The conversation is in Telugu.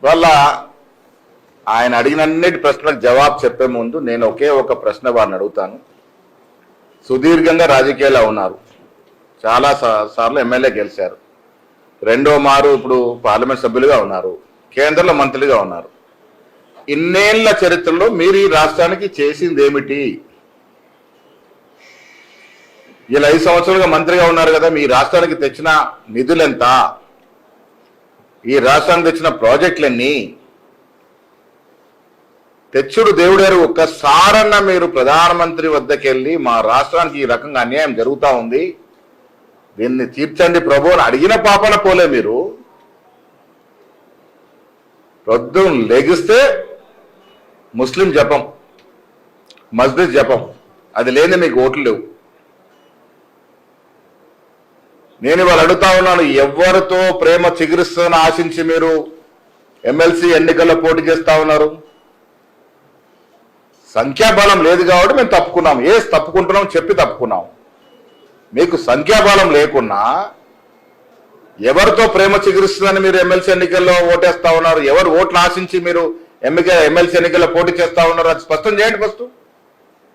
వాళ్ళ ఆయన అడిగినన్నిటి ప్రశ్నలకు జవాబు చెప్పే ముందు నేను ఒకే ఒక ప్రశ్న వారిని అడుగుతాను. సుదీర్ఘంగా రాజకీయాల్లో ఉన్నారు, చాలా సార్లు ఎమ్మెల్యే గెలిచారు, రెండో మారు ఇప్పుడు పార్లమెంట్ సభ్యులుగా ఉన్నారు, కేంద్రంలో మంత్రులుగా ఉన్నారు. ఇన్నేళ్ల చరిత్రలో మీరు ఈ రాష్ట్రానికి చేసింది ఏమిటి? ఇలా 5 సంవత్సరాలుగా మంత్రిగా ఉన్నారు కదా, మీ రాష్ట్రానికి తెచ్చిన నిధులెంత? ఈ రాష్ట్రానికి తెచ్చిన ప్రాజెక్టులన్నీ? తెచ్చుడు దేవుడారు. ఒక్కసారన్నా మీరు ప్రధానమంత్రి వద్దకు వెళ్ళి మా రాష్ట్రానికి ఈ రకంగా అన్యాయం జరుగుతూ ఉంది, దీన్ని తీర్చండి ప్రభు అని అడిగిన పాపన పోలే. మీరు పొద్దున లెగిస్తే ముస్లిం జపం, మస్జిద్ జపం, అది లేని మీకు ఓట్లు లేవు. నేను ఇవాళ అడుగుతా ఉన్నాను, ఎవరితో ప్రేమ చిగురిస్తుందని ఆశించి మీరు ఎమ్మెల్సీ ఎన్నికల్లో పోటీ చేస్తా ఉన్నారు? సంఖ్యాబలం లేదు కాబట్టి మేము తప్పుకున్నాం. తప్పుకుంటున్నాం చెప్పి తప్పుకున్నాం. మీకు సంఖ్యాబలం లేకున్నా ఎవరితో ప్రేమ చిగురిస్తుందని మీరు ఎమ్మెల్సీ ఎన్నికల్లో ఓటేస్తా ఉన్నారు? ఎవరు ఓట్లు ఆశించి మీరు ఎమ్మెల్సీ ఎన్నికల్లో పోటీ చేస్తా ఉన్నారు? అది స్పష్టం చేయండి ఫస్ట్.